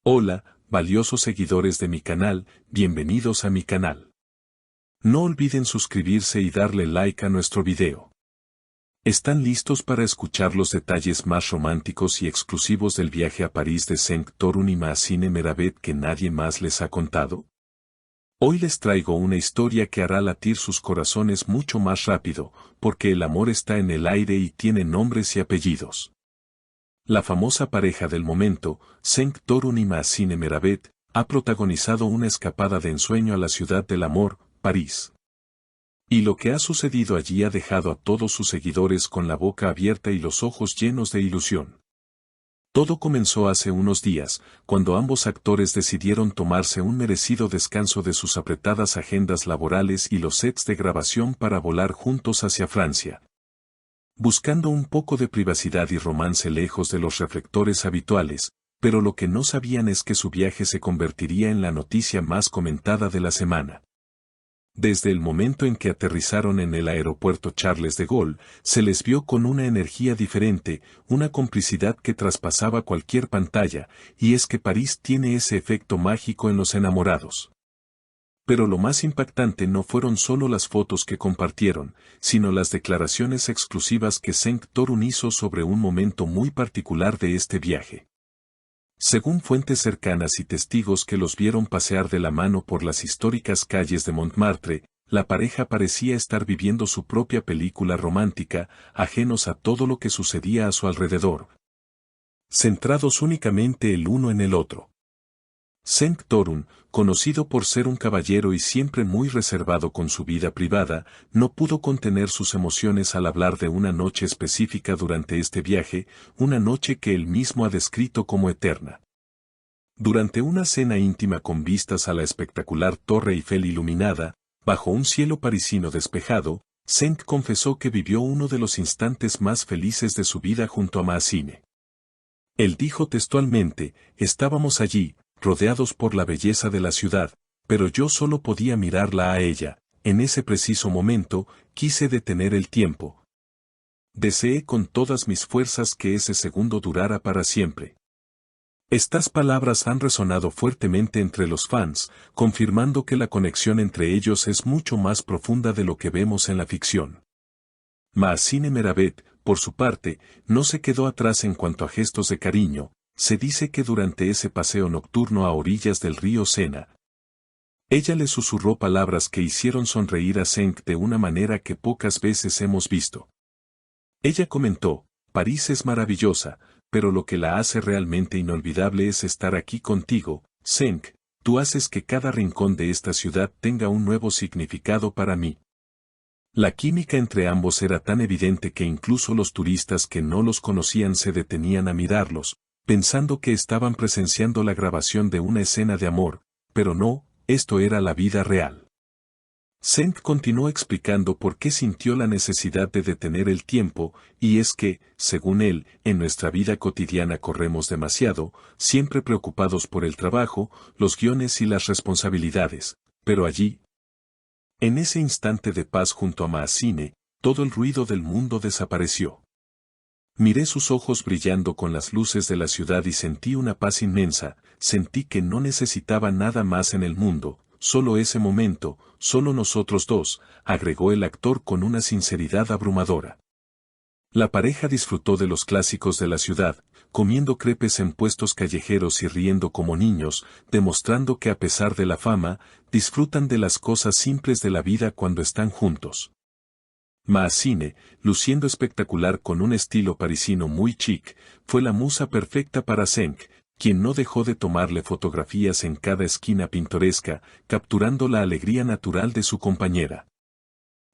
Hola, valiosos seguidores de mi canal, bienvenidos a mi canal. No olviden suscribirse y darle like a nuestro video. ¿Están listos para escuchar los detalles más románticos y exclusivos del viaje a París de Cenk Torun y Mahsine Meravet que nadie más les ha contado? Hoy les traigo una historia que hará latir sus corazones mucho más rápido, porque el amor está en el aire y tiene nombres y apellidos. La famosa pareja del momento, Cenk Torun y Mahsine Meravet, ha protagonizado una escapada de ensueño a la ciudad del amor, París. Y lo que ha sucedido allí ha dejado a todos sus seguidores con la boca abierta y los ojos llenos de ilusión. Todo comenzó hace unos días, cuando ambos actores decidieron tomarse un merecido descanso de sus apretadas agendas laborales y los sets de grabación para volar juntos hacia Francia. Buscando un poco de privacidad y romance lejos de los reflectores habituales, pero lo que no sabían es que su viaje se convertiría en la noticia más comentada de la semana. Desde el momento en que aterrizaron en el aeropuerto Charles de Gaulle, se les vio con una energía diferente, una complicidad que traspasaba cualquier pantalla, y es que París tiene ese efecto mágico en los enamorados. Pero lo más impactante no fueron solo las fotos que compartieron, sino las declaraciones exclusivas que Cenk Torun hizo sobre un momento muy particular de este viaje. Según fuentes cercanas y testigos que los vieron pasear de la mano por las históricas calles de Montmartre, la pareja parecía estar viviendo su propia película romántica, ajenos a todo lo que sucedía a su alrededor. Centrados únicamente el uno en el otro. Cenk Torun, conocido por ser un caballero y siempre muy reservado con su vida privada, no pudo contener sus emociones al hablar de una noche específica durante este viaje, una noche que él mismo ha descrito como eterna. Durante una cena íntima con vistas a la espectacular Torre Eiffel iluminada, bajo un cielo parisino despejado, Cenk confesó que vivió uno de los instantes más felices de su vida junto a Mahsine. Él dijo textualmente: "Estábamos allí, rodeados por la belleza de la ciudad, pero yo solo podía mirarla a ella. En ese preciso momento, quise detener el tiempo. Deseé con todas mis fuerzas que ese segundo durara para siempre". Estas palabras han resonado fuertemente entre los fans, confirmando que la conexión entre ellos es mucho más profunda de lo que vemos en la ficción. Mahsine Meravet, por su parte, no se quedó atrás en cuanto a gestos de cariño. Se dice que durante ese paseo nocturno a orillas del río Sena, ella le susurró palabras que hicieron sonreír a Cenk de una manera que pocas veces hemos visto. Ella comentó: "París es maravillosa, pero lo que la hace realmente inolvidable es estar aquí contigo, Cenk. Tú haces que cada rincón de esta ciudad tenga un nuevo significado para mí". La química entre ambos era tan evidente que incluso los turistas que no los conocían se detenían a mirarlos, pensando que estaban presenciando la grabación de una escena de amor, pero no, esto era la vida real. Cenk continuó explicando por qué sintió la necesidad de detener el tiempo, y es que, según él, en nuestra vida cotidiana corremos demasiado, siempre preocupados por el trabajo, los guiones y las responsabilidades, pero allí, en ese instante de paz junto a Mahsine, todo el ruido del mundo desapareció. Miré sus ojos brillando con las luces de la ciudad y sentí una paz inmensa, sentí que no necesitaba nada más en el mundo, solo ese momento, solo nosotros dos, agregó el actor con una sinceridad abrumadora. La pareja disfrutó de los clásicos de la ciudad, comiendo crepes en puestos callejeros y riendo como niños, demostrando que a pesar de la fama, disfrutan de las cosas simples de la vida cuando están juntos. Mahsine, luciendo espectacular con un estilo parisino muy chic, fue la musa perfecta para Cenk, quien no dejó de tomarle fotografías en cada esquina pintoresca, capturando la alegría natural de su compañera.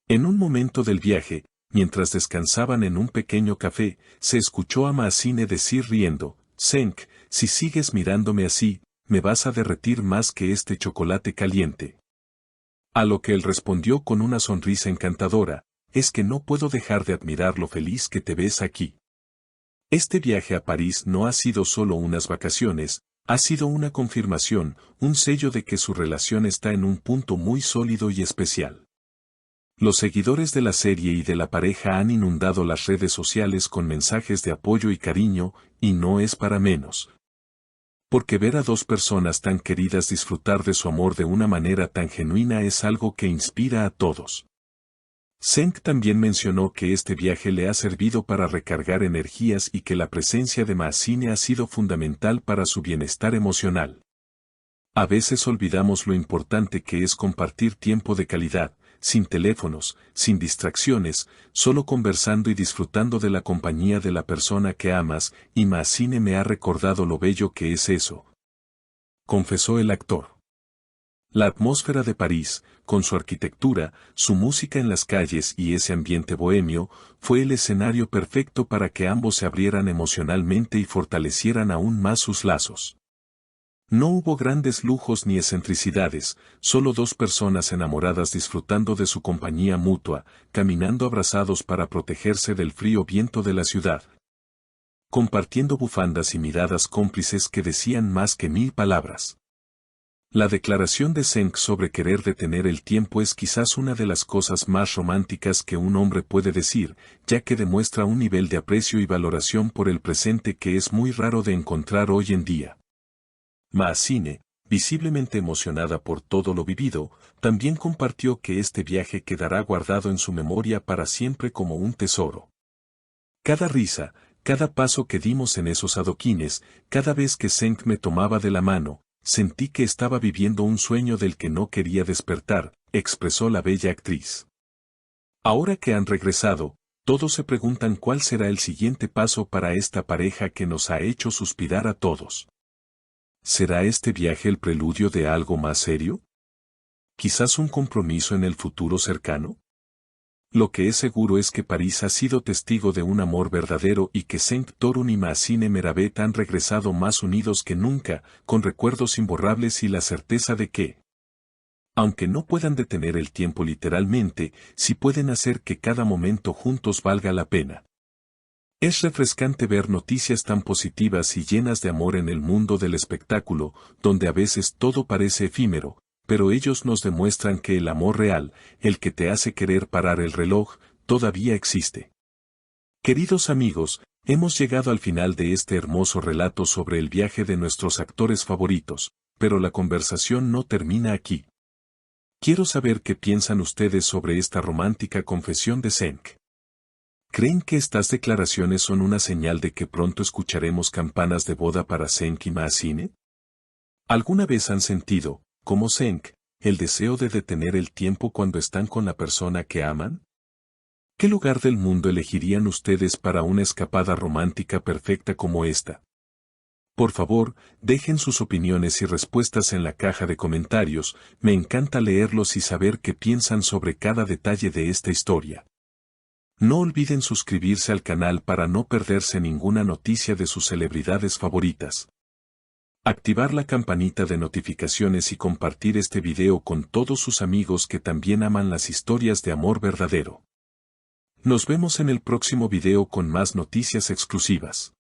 En un momento del viaje, mientras descansaban en un pequeño café, se escuchó a Mahsine decir riendo: "Cenk, si sigues mirándome así, me vas a derretir más que este chocolate caliente". A lo que él respondió con una sonrisa encantadora: "Es que no puedo dejar de admirar lo feliz que te ves aquí". Este viaje a París no ha sido solo unas vacaciones, ha sido una confirmación, un sello de que su relación está en un punto muy sólido y especial. Los seguidores de la serie y de la pareja han inundado las redes sociales con mensajes de apoyo y cariño, y no es para menos. Porque ver a dos personas tan queridas disfrutar de su amor de una manera tan genuina es algo que inspira a todos. Zeng también mencionó que este viaje le ha servido para recargar energías y que la presencia de Ma Xine ha sido fundamental para su bienestar emocional. A veces olvidamos lo importante que es compartir tiempo de calidad, sin teléfonos, sin distracciones, solo conversando y disfrutando de la compañía de la persona que amas, y Ma Xine me ha recordado lo bello que es eso, confesó el actor. La atmósfera de París, con su arquitectura, su música en las calles y ese ambiente bohemio, fue el escenario perfecto para que ambos se abrieran emocionalmente y fortalecieran aún más sus lazos. No hubo grandes lujos ni excentricidades, solo dos personas enamoradas disfrutando de su compañía mutua, caminando abrazados para protegerse del frío viento de la ciudad. Compartiendo bufandas y miradas cómplices que decían más que 1000 palabras. La declaración de Zeng sobre querer detener el tiempo es quizás una de las cosas más románticas que un hombre puede decir, ya que demuestra un nivel de aprecio y valoración por el presente que es muy raro de encontrar hoy en día. Ma Xine, visiblemente emocionada por todo lo vivido, también compartió que este viaje quedará guardado en su memoria para siempre como un tesoro. Cada risa, cada paso que dimos en esos adoquines, cada vez que Zeng me tomaba de la mano, sentí que estaba viviendo un sueño del que no quería despertar, expresó la bella actriz. Ahora que han regresado, todos se preguntan cuál será el siguiente paso para esta pareja que nos ha hecho suspirar a todos. ¿Será este viaje el preludio de algo más serio? ¿Quizás un compromiso en el futuro cercano? Lo que es seguro es que París ha sido testigo de un amor verdadero y que Zeng Torun y Ma Xine Meravet han regresado más unidos que nunca, con recuerdos imborrables y la certeza de que, aunque no puedan detener el tiempo literalmente, sí pueden hacer que cada momento juntos valga la pena. Es refrescante ver noticias tan positivas y llenas de amor en el mundo del espectáculo, donde a veces todo parece efímero, pero ellos nos demuestran que el amor real, el que te hace querer parar el reloj, todavía existe. Queridos amigos, hemos llegado al final de este hermoso relato sobre el viaje de nuestros actores favoritos, pero la conversación no termina aquí. Quiero saber qué piensan ustedes sobre esta romántica confesión de Zeng. ¿Creen que estas declaraciones son una señal de que pronto escucharemos campanas de boda para Zeng y Ma Xine? ¿Alguna vez han sentido, como Zeng, el deseo de detener el tiempo cuando están con la persona que aman? ¿Qué lugar del mundo elegirían ustedes para una escapada romántica perfecta como esta? Por favor, dejen sus opiniones y respuestas en la caja de comentarios, me encanta leerlos y saber qué piensan sobre cada detalle de esta historia. No olviden suscribirse al canal para no perderse ninguna noticia de sus celebridades favoritas. Activar la campanita de notificaciones y compartir este video con todos sus amigos que también aman las historias de amor verdadero. Nos vemos en el próximo video con más noticias exclusivas.